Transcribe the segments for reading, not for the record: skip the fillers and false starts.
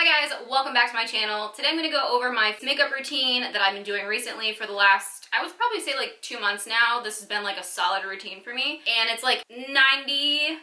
Hi guys, welcome back to my channel. Today I'm going to go over my makeup routine that I've been doing recently for the last, I would probably say like 2 months now. This has been like a solid routine for me, and it's like 90%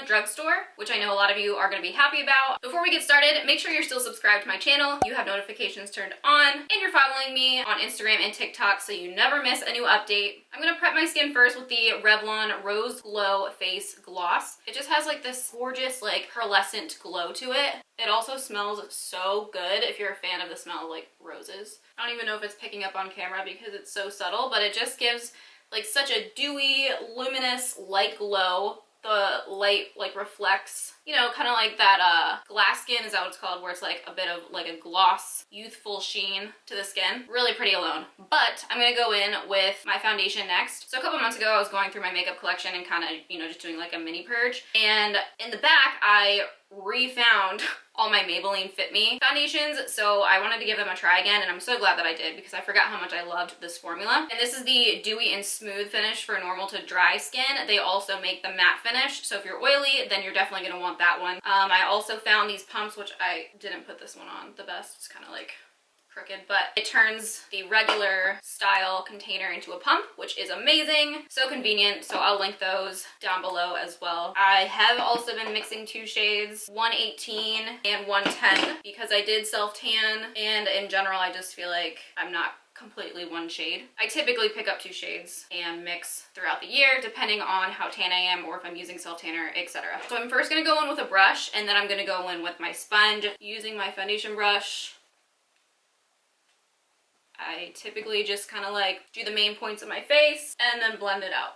drugstore, which I know a lot of you are going to be happy about. Before we get started, make sure you're still subscribed to my channel, you have notifications turned on, and you're following me on Instagram and TikTok so you never miss a new update. I'm going to prep my skin first with the Revlon Rose Glow Face Gloss. It just has like this gorgeous like pearlescent glow to it. It also smells so good if you're a fan of the smell of like roses. I don't even know if it's picking up on camera because it's so subtle, but it just gives like such a dewy, luminous, light glow. The light like reflects, you know, kind of like that glass skin, is that what it's called, where it's like a bit of like a gloss, youthful sheen to the skin. Really pretty alone. But I'm gonna go in with my foundation next. So a couple months ago I was going through my makeup collection and kind of, you know, just doing like a mini purge, and in the back I refound all my Maybelline Fit Me foundations, so I wanted to give them a try again, and I'm so glad that I did because I forgot how much I loved this formula. And this is the dewy and smooth finish for normal to dry skin. They also make the matte finish, so if you're oily, then you're definitely going to want that one. I also found these pumps, which I didn't put this one on the best. It's kind of like crooked, but it turns the regular style container into a pump, which is amazing. So convenient, so I'll link those down below as well. I have also been mixing two shades, 118 and 110, because I did self-tan, and in general I just feel like I'm not completely one shade. I typically pick up 2 shades and mix throughout the year depending on how tan I am or if I'm using self-tanner, etc. So I'm first going to go in with a brush, and then I'm going to go in with my sponge using my foundation brush. I typically just kind of like do the main points of my face and then blend it out.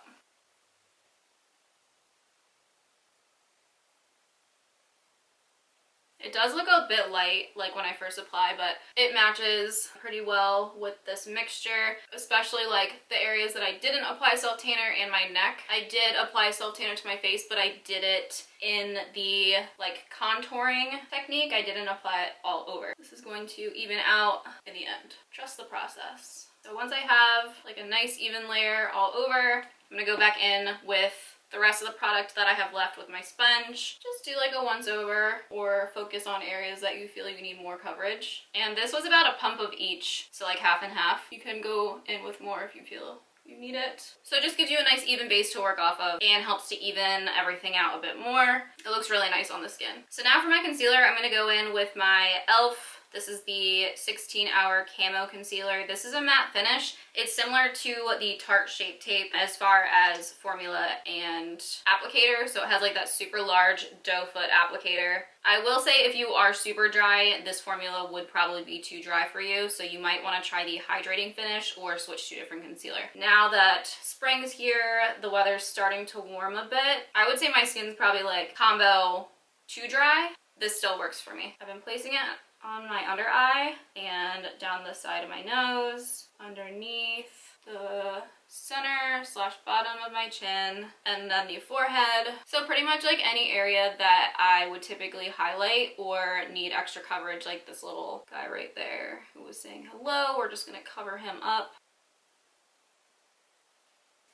It does look a bit light like when I first apply, but it matches pretty well with this mixture, especially like the areas that I didn't apply self-tanner and my neck. I did apply self-tanner to my face, but I did it in the like contouring technique. I didn't apply it all over. This is going to even out in the end. Trust the process. So once I have like a nice even layer all over, I'm gonna go back in with the rest of the product that I have left with my sponge. Just do like a once over or focus on areas that you feel you need more coverage. And this was about a pump of each, so like half and half. You can go in with more if you feel you need it. So it just gives you a nice even base to work off of and helps to even everything out a bit more. It looks really nice on the skin. So now for my concealer, I'm gonna go in with my e.l.f. This is the 16-hour Camo Concealer. This is a matte finish. It's similar to the Tarte Shape Tape as far as formula and applicator. So it has like that super large doe foot applicator. I will say if you are super dry, this formula would probably be too dry for you. So you might want to try the hydrating finish or switch to a different concealer. Now that spring's here, the weather's starting to warm a bit. I would say my skin's probably like combo too dry. This still works for me. I've been placing it on my under eye and down the side of my nose, underneath the center / bottom of my chin, and then the forehead. So pretty much like any area that I would typically highlight or need extra coverage, like this little guy right there who was saying hello. We're just gonna cover him up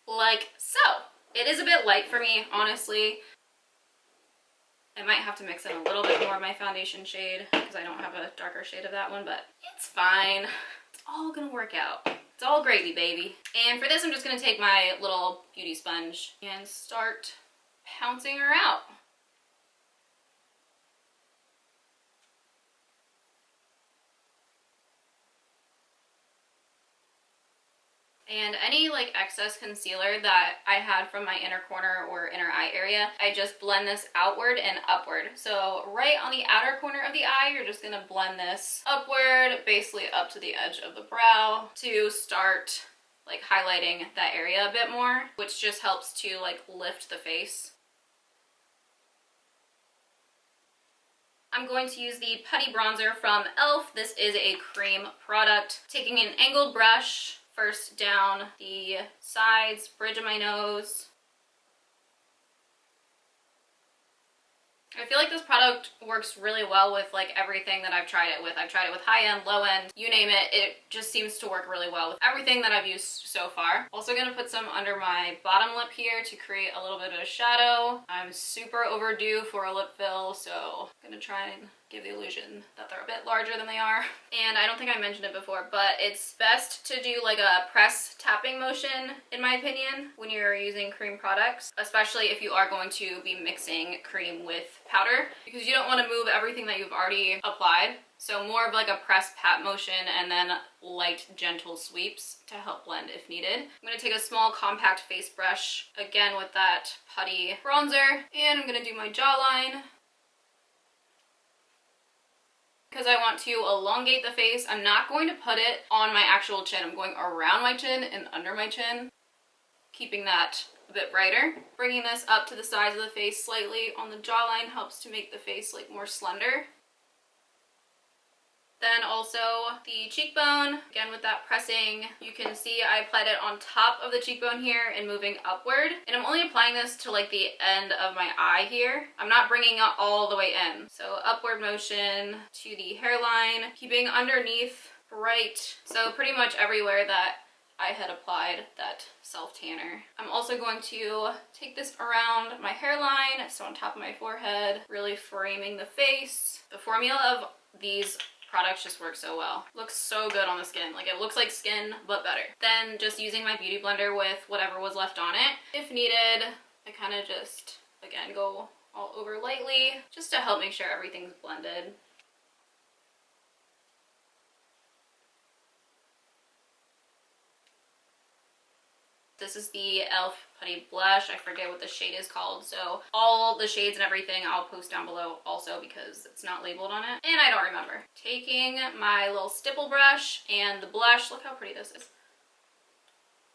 like so. It is a bit light for me, honestly. I might have to mix in a little bit more of my foundation shade because I don't have a darker shade of that one, but it's fine. It's all gonna work out. It's all gravy, baby. And for this, I'm just gonna take my little beauty sponge and start pouncing her out. And any like excess concealer that I had from my inner corner or inner eye area, I just blend this outward and upward. So right on the outer corner of the eye, you're just gonna blend this upward, basically up to the edge of the brow to start like highlighting that area a bit more, which just helps to like lift the face. I'm going to use the Putty Bronzer from e.l.f. This is a cream product. Taking an angled brush, first down the sides, bridge of my nose. I feel like this product works really well with like everything that I've tried it with. I've tried it with high end, low end, you name it. It just seems to work really well with everything that I've used so far. Also gonna put some under my bottom lip here to create a little bit of a shadow. I'm super overdue for a lip fill, so I'm gonna try and give the illusion that they're a bit larger than they are. And I don't think I mentioned it before, but it's best to do like a press tapping motion, in my opinion, when you're using cream products, especially if you are going to be mixing cream with powder, because you don't want to move everything that you've already applied. So more of like a press pat motion and then light gentle sweeps to help blend if needed. I'm going to take a small compact face brush, again with that putty bronzer, and I'm going to do my jawline. Because I want to elongate the face, I'm not going to put it on my actual chin. I'm going around my chin and under my chin, keeping that a bit brighter. Bringing this up to the sides of the face slightly on the jawline helps to make the face like more slender. Then also the cheekbone, again with that pressing, you can see I applied it on top of the cheekbone here and moving upward. And I'm only applying this to like the end of my eye here. I'm not bringing it all the way in. So upward motion to the hairline, keeping underneath bright. So pretty much everywhere that I had applied that self-tanner. I'm also going to take this around my hairline, so on top of my forehead, really framing the face. The formula of these products just work so well. Looks so good on the skin. Like, it looks like skin, but better. Then just using my beauty blender with whatever was left on it. If needed, I kind of just, again, go all over lightly just to help make sure everything's blended. This is the e.l.f. Putty Blush. I forget what the shade is called, so all the shades and everything I'll post down below also because it's not labeled on it. And I don't remember. Taking my little stipple brush and the blush, look how pretty this is.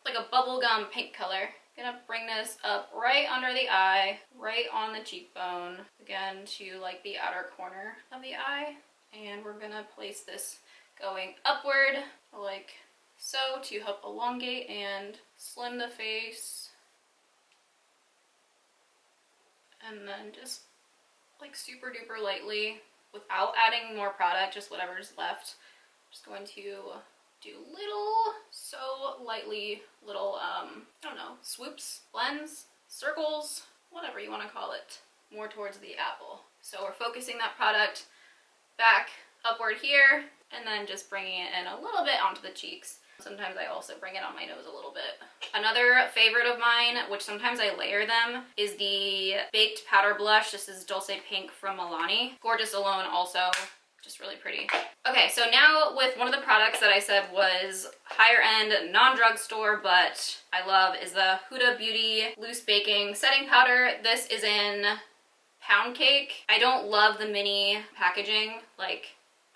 Like a bubblegum pink color. Gonna bring this up right under the eye, right on the cheekbone, again to like the outer corner of the eye. And we're gonna place this going upward, like so, to help elongate and slim the face. And then just like super duper lightly without adding more product, just whatever's left. Just going to do lightly little, I don't know, swoops, blends, circles, whatever you want to call it, more towards the apple. So we're focusing that product back upward here and then just bringing it in a little bit onto the cheeks. Sometimes I also bring it on my nose a little bit. Another favorite of mine, which sometimes I layer them, is the Baked Powder Blush. This is Dulce Pink from Milani. Gorgeous alone also, just really pretty. Okay, so now with one of the products that I said was higher end, non-drugstore, but I love, is the Huda Beauty Loose Baking Setting Powder. This is in Pound Cake. I don't love the mini packaging, like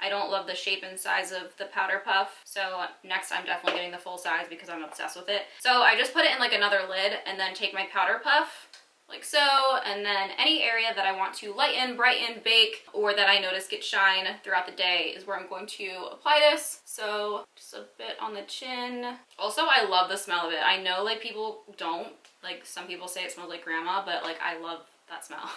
I don't love the shape and size of the powder puff. So next I'm definitely getting the full size because I'm obsessed with it. So I just put it in like another lid and then take my powder puff like so, and then any area that I want to lighten, brighten, bake, or that I notice get shine throughout the day is where I'm going to apply this. So just a bit on the chin. Also, I love the smell of it. I know like people don't, like some people say it smells like grandma, but like I love that smell.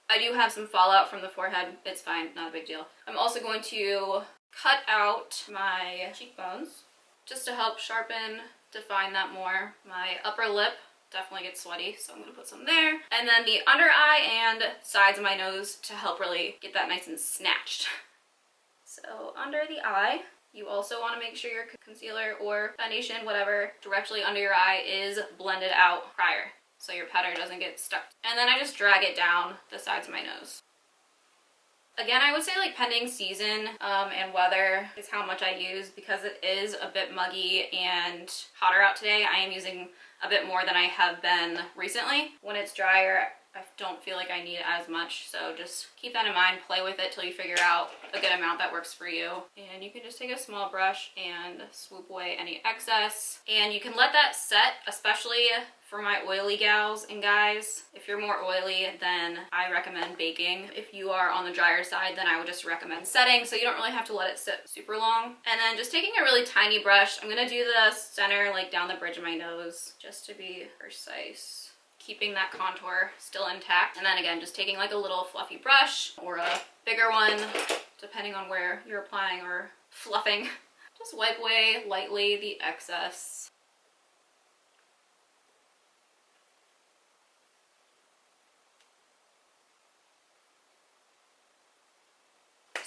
I do have some fallout from the forehead. It's fine, not a big deal. I'm also going to cut out my cheekbones just to help sharpen, define that more. My upper lip definitely gets sweaty, so I'm gonna put some there. And then the under eye and sides of my nose to help really get that nice and snatched. So under the eye, you also want to make sure your concealer or foundation, whatever, directly under your eye is blended out prior, so your powder doesn't get stuck. And then I just drag it down the sides of my nose. Again, I would say like pending season and weather is how much I use, because it is a bit muggy and hotter out today. I am using a bit more than I have been recently. When it's drier, I don't feel like I need as much, so just keep that in mind. Play with it till you figure out a good amount that works for you. And you can just take a small brush and swoop away any excess. And you can let that set, especially for my oily gals and guys. If you're more oily, then I recommend baking. If you are on the drier side, then I would just recommend setting, so you don't really have to let it sit super long. And then just taking a really tiny brush, I'm gonna do the center, like down the bridge of my nose, just to be precise, keeping that contour still intact. And then again, just taking like a little fluffy brush or a bigger one, depending on where you're applying or fluffing. Just wipe away lightly the excess.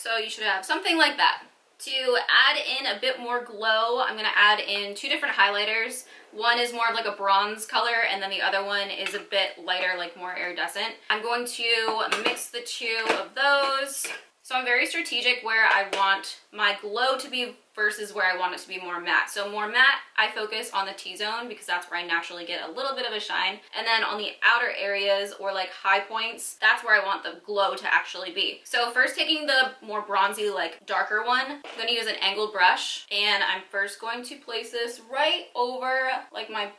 So you should have something like that. To add in a bit more glow, I'm gonna add in 2 different highlighters. One is more of like a bronze color, and then the other one is a bit lighter, like more iridescent. I'm going to mix the 2 of those. So I'm very strategic where I want my glow to be versus where I want it to be more matte. So more matte, I focus on the T-zone because that's where I naturally get a little bit of a shine. And then on the outer areas or like high points, that's where I want the glow to actually be. So first taking the more bronzy, like darker one, I'm gonna use an angled brush. And I'm first going to place this right over like my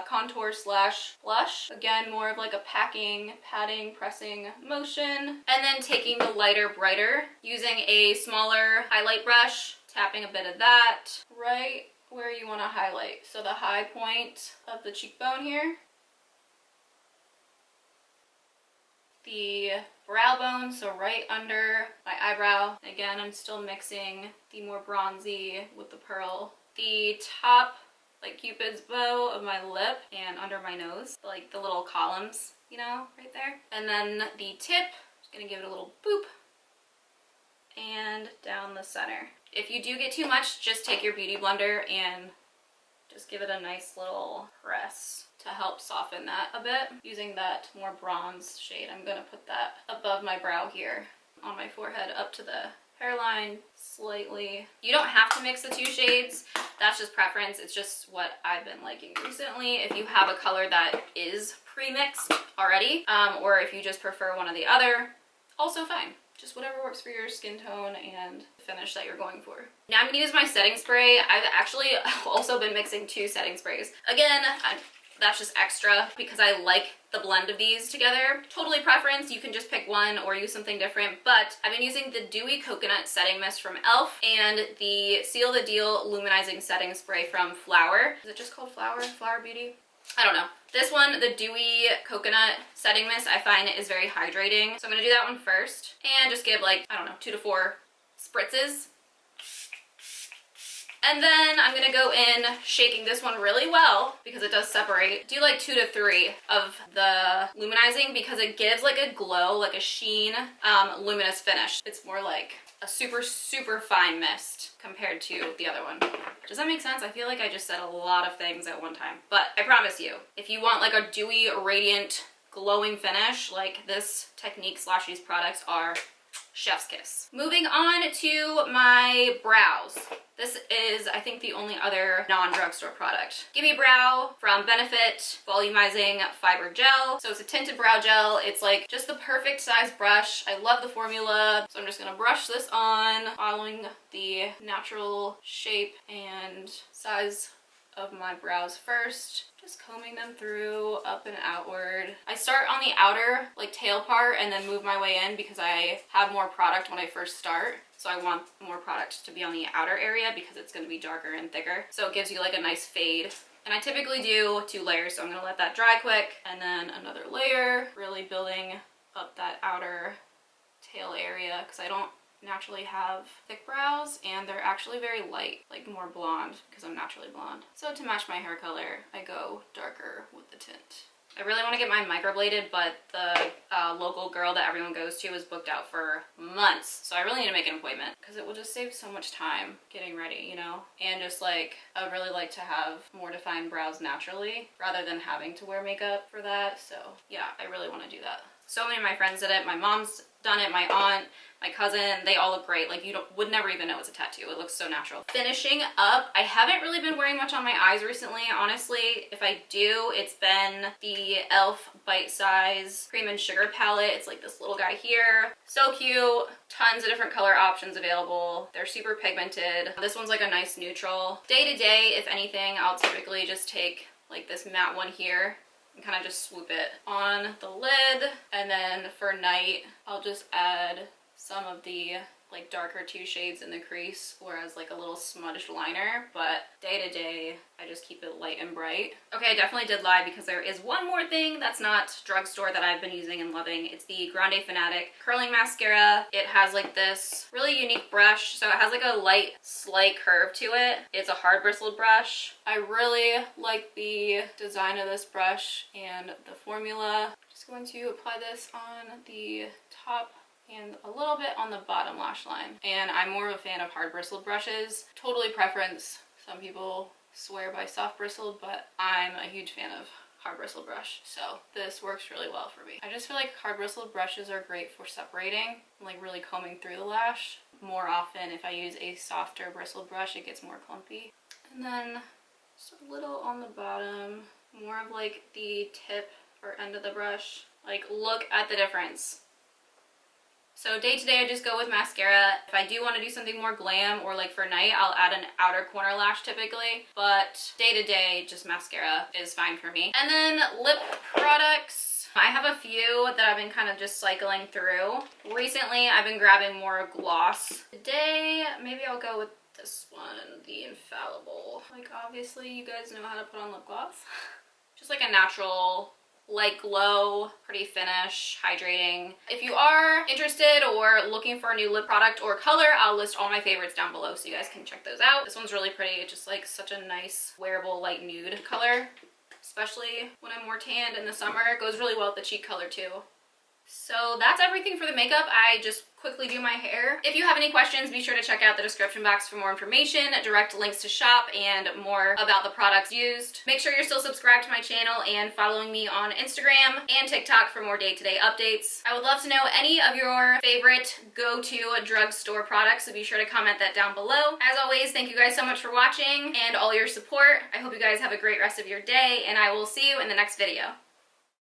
contour slash blush. Again, more of like a patting, pressing motion. And then taking the lighter, brighter, using a smaller highlight brush, tapping a bit of that right where you want to highlight. So the high point of the cheekbone here. The brow bone, so right under my eyebrow. Again, I'm still mixing the more bronzy with the pearl. The top, like Cupid's bow of my lip and under my nose, like the little columns, you know, right there. And then the tip, just gonna give it a little boop, and down the center. If you do get too much, just take your beauty blender and just give it a nice little press to help soften that a bit. Using that more bronze shade, I'm gonna put that above my brow here, on my forehead up to the hairline slightly. You don't have to mix the 2 shades. That's just preference. It's just what I've been liking recently. If you have a color that is pre-mixed already, or if you just prefer one or the other, also fine. Just whatever works for your skin tone and finish that you're going for. Now I'm gonna use my setting spray. I've actually also been mixing 2 setting sprays. Again, that's just extra because I like the blend of these together. Totally preference, you can just pick one or use something different, but I've been using the Dewy Coconut Setting Mist from e.l.f. and the Seal the Deal Luminizing Setting Spray from Flower. Is it just called Flower? Flower Beauty? I don't know. This one, the Dewy Coconut Setting Mist, I find is very hydrating. So I'm gonna do that one first and just give like, I don't know, 2 to 4 spritzes. And then I'm gonna go in shaking this one really well because it does separate. Do like 2 to 3 of the luminizing because it gives like a glow, like a sheen, luminous finish. It's more like a super, super fine mist compared to the other one. Does that make sense? I feel like I just said a lot of things at one time, but I promise you, if you want like a dewy, radiant, glowing finish, like this technique / these products are chef's kiss. Moving on to my brows. This is, I think, the only other non-drugstore product. Gimme Brow from Benefit Volumizing Fiber Gel. So it's a tinted brow gel. It's like just the perfect size brush. I love the formula. So I'm just gonna brush this on, following the natural shape and size of my brows first. Just combing them through, up and outward. I start on the outer, like tail part, and then move my way in because I have more product when I first start. So I want more product to be on the outer area because it's gonna be darker and thicker. So it gives you like a nice fade. And I typically do 2 layers, so I'm gonna let that dry quick. And then another layer, really building up that outer tail area because I don't naturally have thick brows and they're actually very light, like more blonde because I'm naturally blonde. So to match my hair color, I go darker with the tint. I really want to get mine microbladed, but the local girl that everyone goes to is booked out for months. So I really need to make an appointment because it will just save so much time getting ready, you know? And just like, I would really like to have more defined brows naturally rather than having to wear makeup for that. So yeah, I really want to do that. So many of my friends did it. My mom's done it, my aunt, my cousin, they all look great. Like you would never even know it's a tattoo. It looks so natural. Finishing up, I haven't really been wearing much on my eyes recently, honestly. If I do, it's been the e.l.f. Bite Size Cream and Sugar palette. It's like this little guy here. So cute. Tons of different color options available. They're super pigmented. This one's like a nice neutral. Day to day, if anything, I'll typically just take like this matte one here and kind of just swoop it on the lid. And then for night, I'll just add some of the like darker 2 shades in the crease, whereas like a little smudged liner, but day to day, I just keep it light and bright. Okay, I definitely did lie because there is one more thing that's not drugstore that I've been using and loving. It's the Grande Fanatic Curling Mascara. It has like this really unique brush, so it has like a light, slight curve to it. It's a hard bristled brush. I really like the design of this brush and the formula. Just going to apply this on the top and a little bit on the bottom lash line. And I'm more of a fan of hard bristled brushes. Totally preference. Some people swear by soft bristled, but I'm a huge fan of hard bristled brush, so this works really well for me. I just feel like hard bristled brushes are great for separating, like really combing through the lash. More often, if I use a softer bristled brush, it gets more clumpy. And then just a little on the bottom, more of like the tip or end of the brush. Like, look at the difference. So day to day, I just go with mascara. If I do want to do something more glam or like for night, I'll add an outer corner lash typically. But day to day, just mascara is fine for me. And then lip products. I have a few that I've been kind of just cycling through. Recently, I've been grabbing more gloss. Today, maybe I'll go with this one, the Infallible. Like, obviously, you guys know how to put on lip gloss. Just like a natural, light glow, pretty finish, hydrating. If you are interested or looking for a new lip product or color, I'll list all my favorites down below so you guys can check those out. This one's really pretty. It's just like such a nice wearable light nude color, especially when I'm more tanned in the summer. It goes really well with the cheek color too. So that's everything for the makeup. I just quickly do my hair. If you have any questions, be sure to check out the description box for more information, direct links to shop, and more about the products used. Make sure you're still subscribed to my channel and following me on Instagram and TikTok for more day-to-day updates. I would love to know any of your favorite go-to drugstore products, so be sure to comment that down below. As always, thank you guys so much for watching and all your support. I hope you guys have a great rest of your day, and I will see you in the next video.